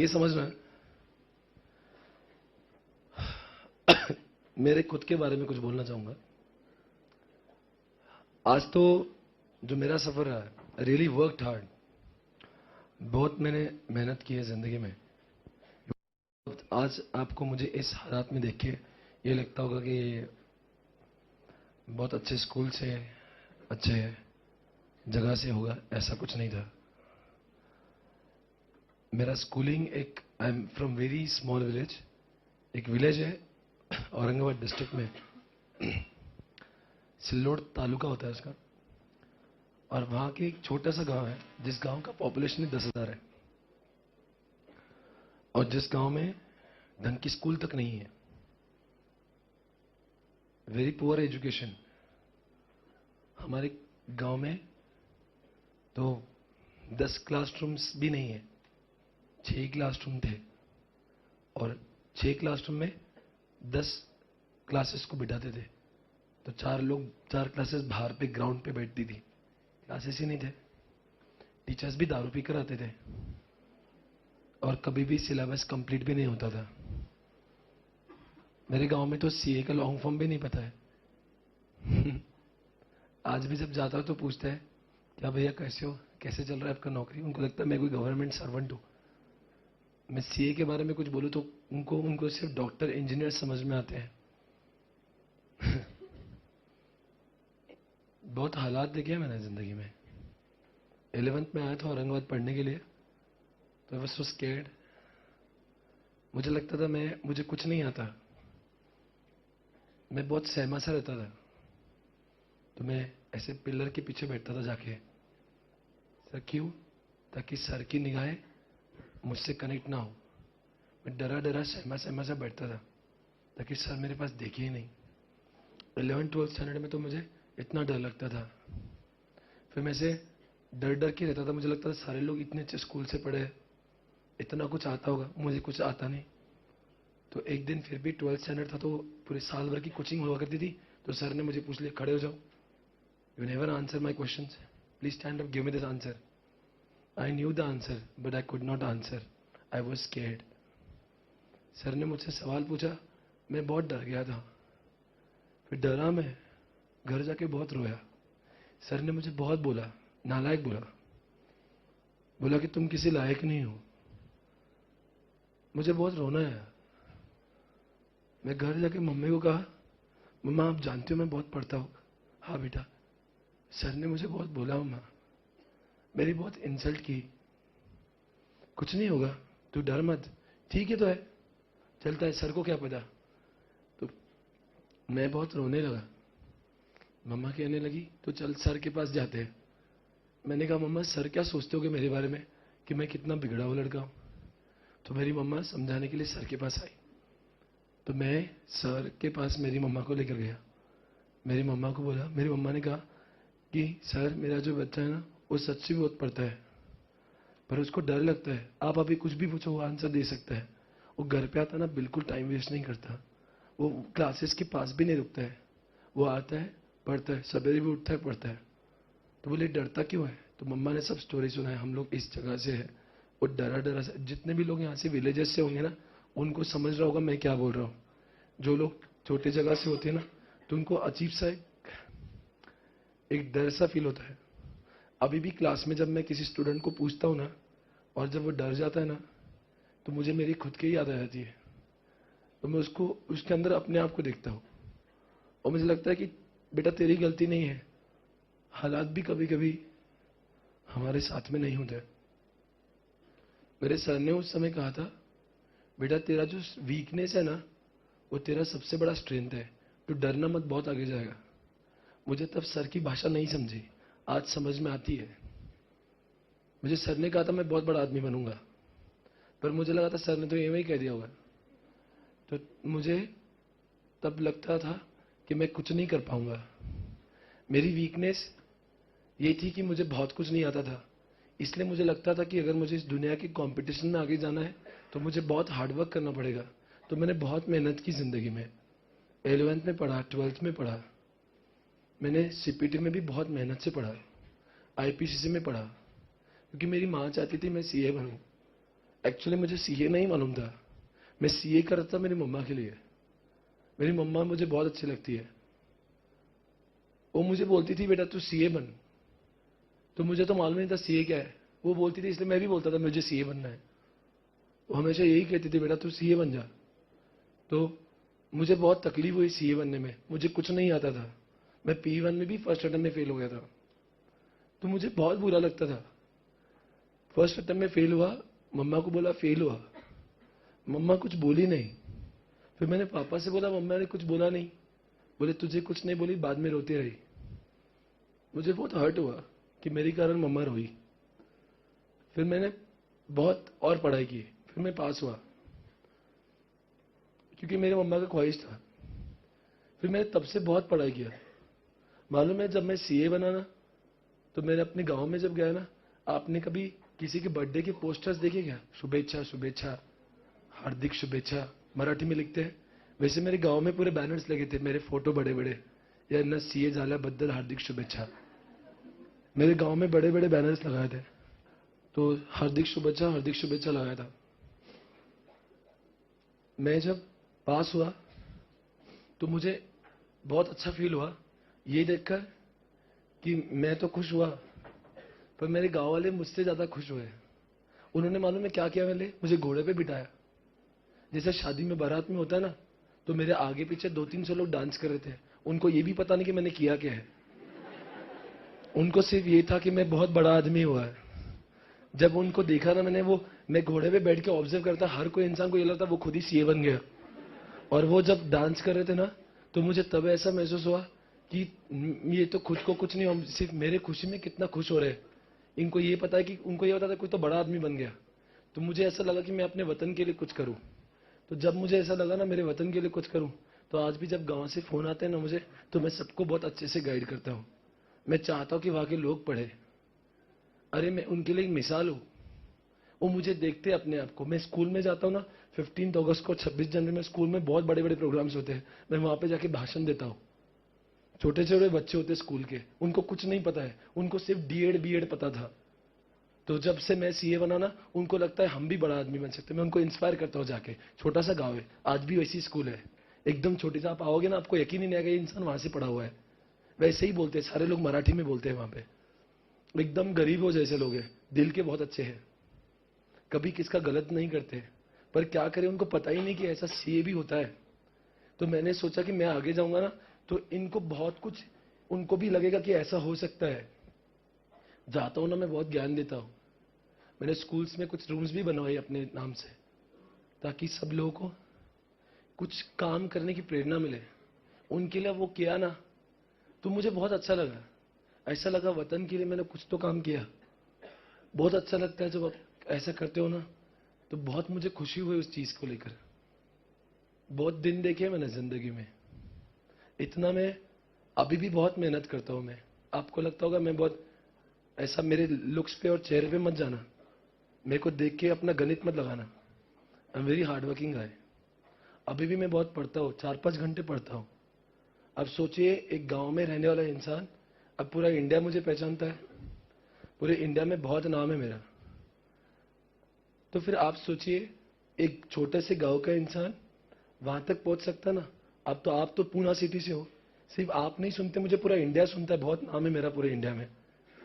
ये समझना मेरे खुद के बारे में कुछ बोलना चाहूंगा। आज तो जो मेरा सफर है, रियली वर्कड हार्ड, बहुत मैंने मेहनत की है जिंदगी में। आज आपको मुझे इस हालात में देख के ये लगता होगा कि बहुत अच्छे स्कूल से, अच्छे जगह से होगा, ऐसा कुछ नहीं था। मेरा स्कूलिंग एक, I am from very small village, एक विलेज है औरंगाबाद डिस्ट्रिक्ट में, सिल्लोड तालुका होता है उसका, और वहां के एक छोटा सा गांव है जिस गांव का पॉपुलेशन 10,000 है, और जिस गांव में ढंग की स्कूल तक नहीं है। Very poor education. हमारे गांव में तो 10 क्लासरूम्स भी नहीं है, 6 क्लासरूम थे, और 6 क्लासरूम में 10 क्लासेस को बिठाते थे, तो 4 क्लासेस बाहर पे ग्राउंड पे बैठती थी, क्लासेस ही नहीं थे। टीचर्स भी दारू पीकर आते थे, और कभी भी सिलेबस कंप्लीट भी नहीं होता था। मेरे गांव में तो सीए का लॉन्ग फॉर्म भी नहीं पता है। आज भी जब जाता हूं तो पूछते हैं, क्या भैया कैसे हो, कैसे चल रहा है आपका नौकरी? उनको लगता है मैं कोई गवर्नमेंट सर्वेंट हूं। मैं सीए के बारे में कुछ बोलूं तो उनको सिर्फ डॉक्टर इंजीनियर समझ में आते हैं। बहुत हालात देखे हैं मैंने जिंदगी में। 11th में आया था औरंगाबाद पढ़ने के लिए, तो आई वाज सो स्कैर्ड। मुझे लगता था मुझे कुछ नहीं आता, मैं बहुत सहमा सा रहता था। तो मैं ऐसे पिलर के पीछे बैठता था जाके। सर क्यों? ताकि सर की निगाहें मुझसे कनेक्ट ना हो। मैं डरा डरा सहमा सा बैठता था ताकि सर मेरे पास देखे ही नहीं। 11th-12th स्टैंडर्ड में तो मुझे इतना डर लगता था। फिर मैं से डर डर के रहता था। मुझे लगता था सारे लोग इतने अच्छे स्कूल से पढ़े, इतना कुछ आता होगा, मुझे कुछ आता नहीं। तो एक दिन फिर भी 12th स्टैंडर्ड था, तो पूरे साल भर की कोचिंग हुआ करती थी। तो सर ने मुझे पूछ लिया, खड़े हो जाओ, you never answer my question, please stand up, give me this answer. I knew the answer but I could not answer, I was scared. Sir ने मुझसे सवाल पूछा, मैं बहुत डर गया था। फिर डरा मैं, घर जाके बहुत रोया। सर ने मुझे बहुत बोला, नालायक बोला कि तुम किसी लायक नहीं हो। मुझे बहुत रोना आया। मैं घर जाके मम्मी को कहा, मम्मा आप जानती हो मैं बहुत पढ़ता हूँ। हाँ बेटा। सर ने मुझे बहुत बोला, मम्मा मेरी बहुत इंसल्ट की। कुछ नहीं होगा, तू डर मत, ठीक है तो है, चलता है, सर को क्या पता। तो मैं बहुत रोने लगा। मम्मा कहने लगी तो चल सर के पास जाते हैं। मैंने कहा मम्मा सर क्या सोचते होगे मेरे बारे में कि मैं कितना बिगड़ा हुआ लड़का हूं। तो मेरी मम्मा समझाने के लिए सर के पास आई। तो मैं सर के पास मेरी मम्मा को लेकर गया। मेरी मम्मा को बोला, मेरी मम्मा ने कहा कि सर मेरा जो बच्चा है ना, वो सच्ची बहुत पढ़ता है, पर उसको डर लगता है। आप अभी कुछ भी पूछो वो आंसर दे सकता है। वो घर पे आता ना, बिल्कुल टाइम वेस्ट नहीं करता, वो क्लासेस के पास भी नहीं रुकता है। वो आता है, पढ़ता है, सवेरे भी उठता है, पढ़ता है। तो बोले डरता क्यों है? तो मम्मा ने सब स्टोरी सुनाया, हम लोग इस जगह से है, वो डरा डरा से। जितने भी लोग यहाँ से विलेजेस से होंगे ना, उनको समझ रहा होगा मैं क्या बोल रहा हूँ। जो लोग छोटे जगह से होते हैं ना, तो उनको अजीब सा एक डर सा फील होता है। अभी भी क्लास में जब मैं किसी स्टूडेंट को पूछता हूँ ना, और जब वो डर जाता है ना, तो मुझे मेरी खुद की याद आ जाती है। तो मैं उसको, उसके अंदर अपने आप को देखता हूँ, और मुझे लगता है कि बेटा तेरी गलती नहीं है, हालात भी कभी कभी हमारे साथ में नहीं होते। मेरे सर ने उस समय कहा था, बेटा तेरा जो वीकनेस है ना, वो तेरा सबसे बड़ा स्ट्रेंथ है, तो डरना मत, बहुत आगे जाएगा। मुझे तब सर की भाषा नहीं समझी, आज समझ में आती है। मुझे सर ने कहा था मैं बहुत बड़ा आदमी बनूंगा, पर मुझे लगा था सर ने तो ये ही कह दिया होगा। तो मुझे तब लगता था कि मैं कुछ नहीं कर पाऊंगा। मेरी वीकनेस ये थी कि मुझे बहुत कुछ नहीं आता था। इसलिए मुझे लगता था कि अगर मुझे इस दुनिया के कंपटीशन में आगे जाना है तो मुझे बहुत हार्डवर्क करना पड़ेगा। तो मैंने बहुत मेहनत की जिंदगी में। 11th में पढ़ा, 12th में पढ़ा, मैंने सीपीटी में भी बहुत मेहनत से पढ़ा, आईपीसीसी में पढ़ा, क्योंकि मेरी माँ चाहती थी मैं सीए बनूं। एक्चुअली मुझे सीए नहीं मालूम था। मैं सीए कर रहा था मेरी मम्मा के लिए। मेरी मम्मा मुझे बहुत अच्छी लगती है। वो मुझे बोलती थी बेटा तू सीए बन। तो मुझे तो मालूम नहीं था सीए क्या है। वो बोलती थी इसलिए मैं भी बोलता था मुझे सीए बनना है। वो हमेशा यही कहती थी बेटा तू सीए बन जा। तो मुझे बहुत तकलीफ हुई सीए बनने में। मुझे कुछ नहीं आता था। मैं P1 में भी फर्स्ट अटेम्प्ट में फेल हो गया था। तो मुझे बहुत बुरा लगता था। फर्स्ट अटेम्प्ट में फेल हुआ। मम्मा को बोला फेल हुआ। मम्मा कुछ बोली नहीं। फिर मैंने पापा से बोला मम्मा ने कुछ बोला नहीं। बोले तुझे कुछ नहीं बोली, बाद में रोती रही। मुझे बहुत हर्ट हुआ कि मेरे कारण मम्मा रोई। फिर मैंने बहुत और पढ़ाई की। फिर मैं पास हुआ क्योंकि मेरे मम्मा का ख्वाहिश था। फिर मैंने तब से बहुत पढ़ाई किया। मालूम है जब मैं सीए बना ना, तो मैंने अपने गांव में जब गया ना, आपने कभी किसी के बर्थडे के पोस्टर्स देखे क्या? शुभेच्छा शुभेच्छा, हार्दिक शुभेच्छा मराठी में लिखते हैं। वैसे मेरे गांव में पूरे बैनर्स लगे थे, मेरे फोटो बड़े बड़े, या न सीए झाल्याबद्दल हार्दिक शुभेच्छा। मेरे गांव में बड़े बड़े बैनर्स लगाए थे। तो हार्दिक शुभेच्छा लगाया था। मैं जब पास हुआ तो मुझे बहुत अच्छा फील हुआ ये देखकर कि मैं तो खुश हुआ, पर मेरे गांव वाले मुझसे ज्यादा खुश हुए। उन्होंने मालूम है क्या किया? मुझे घोड़े पे बिठाया। जैसे शादी में बारात में होता है ना, तो मेरे आगे पीछे 200-300 लोग डांस कर रहे थे। उनको ये भी पता नहीं कि मैंने किया क्या है। उनको सिर्फ ये था कि मैं बहुत बड़ा आदमी हुआ है। जब उनको देखा ना मैंने, वो मैं घोड़े पे बैठ के ऑब्जर्व करता, हर कोई इंसान को ये लगता वो खुद ही सीए बन गया। और वो जब डांस कर रहे थे ना, तो मुझे तब ऐसा महसूस हुआ कि ये तो खुद को कुछ नहीं, हम सिर्फ मेरे खुशी में कितना खुश हो रहे हैं। इनको ये पता है कि उनको ये पता था कोई तो बड़ा आदमी बन गया। तो मुझे ऐसा लगा कि मैं अपने वतन के लिए कुछ करूं। तो जब मुझे ऐसा लगा ना मेरे वतन के लिए कुछ करूं, तो आज भी जब गांव से फोन आते हैं ना मुझे, तो मैं सबको बहुत अच्छे से गाइड करता हूं। मैं चाहता हूं कि वहां के लोग पढ़े। अरे मैं उनके लिए एक मिसाल हूं। वो मुझे देखते हैं अपने आप को। मैं स्कूल में जाता हूँ ना, 15 अगस्त को, 26 जनवरी में स्कूल में बहुत बड़े बड़े प्रोग्राम्स होते हैं। मैं वहां पे जाके भाषण देता हूँ। छोटे छोटे बच्चे होते स्कूल के, उनको कुछ नहीं पता है, उनको सिर्फ डीएड बीएड पता था। तो जब से मैं सीए बना ना, उनको लगता है हम भी बड़ा आदमी बन सकते हैं। मैं उनको इंस्पायर करता हूँ जाके। छोटा सा गाँव है, आज भी वैसी स्कूल है, एकदम छोटी सा। आप आओगे ना, आपको यकीन ही नहीं आएगा ये इंसान वहां से पढ़ा हुआ है। वैसे ही बोलते हैं सारे लोग, मराठी में बोलते हैं वहां पे। एकदम गरीबों जैसे लोग हैं, दिल के बहुत अच्छे हैं, कभी किसका गलत नहीं करते। पर क्या करें, उनको पता ही नहीं कि ऐसा सीए भी होता है। तो मैंने सोचा कि मैं आगे जाऊंगा ना, तो इनको बहुत कुछ, उनको भी लगेगा कि ऐसा हो सकता है। जाता हूं ना, मैं बहुत ज्ञान देता हूं। मैंने स्कूल्स में कुछ रूम्स भी बनवाए अपने नाम से, ताकि सब लोगों को कुछ काम करने की प्रेरणा मिले। उनके लिए वो किया ना, तो मुझे बहुत अच्छा लगा। ऐसा लगा वतन के लिए मैंने कुछ तो काम किया। बहुत अच्छा लगता है जब आप ऐसा करते हो ना, तो बहुत मुझे खुशी हुई उस चीज को लेकर। बहुत दिन देखे मैंने जिंदगी में। इतना मैं अभी भी बहुत मेहनत करता हूं मैं। आपको लगता होगा मैं बहुत ऐसा, मेरे लुक्स पे और चेहरे पे मत जाना। मेरे को देख के अपना गणित मत लगाना। I am very hard working गाय। अभी भी मैं बहुत पढ़ता हूँ, 4-5 घंटे पढ़ता हूँ। अब सोचिए, एक गांव में रहने वाला इंसान, अब पूरा इंडिया मुझे पहचानता है। पूरे इंडिया में बहुत नाम है मेरा। तो फिर आप सोचिए, एक छोटे से गांव का इंसान वहां तक पहुंच सकता ना। अब तो आप तो पूना सिटी से हो। सिर्फ आप नहीं सुनते, मुझे पूरा इंडिया सुनता है। बहुत नाम है मेरा पूरे इंडिया में।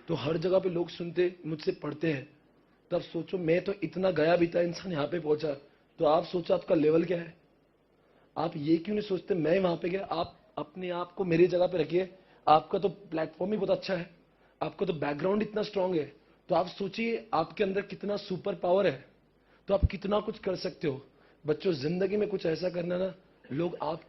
तो हर जगह पे लोग सुनते, मुझसे पढ़ते हैं। तो अब सोचो, मैं तो इतना गया बीता इंसान यहाँ पे पहुंचा। तो आप सोचो आपका लेवल क्या है। आप ये क्यों नहीं सोचते मैं वहां पे गया? आप अपने आप को मेरी जगह पे रखिए। आपका तो प्लेटफॉर्म ही बहुत अच्छा है, आपका तो बैकग्राउंड इतना स्ट्रांग है। तो आप सोचिए आपके अंदर कितना सुपर पावर है। तो आप कितना कुछ कर सकते हो। बच्चों, जिंदगी में कुछ ऐसा करना ना, लोग आप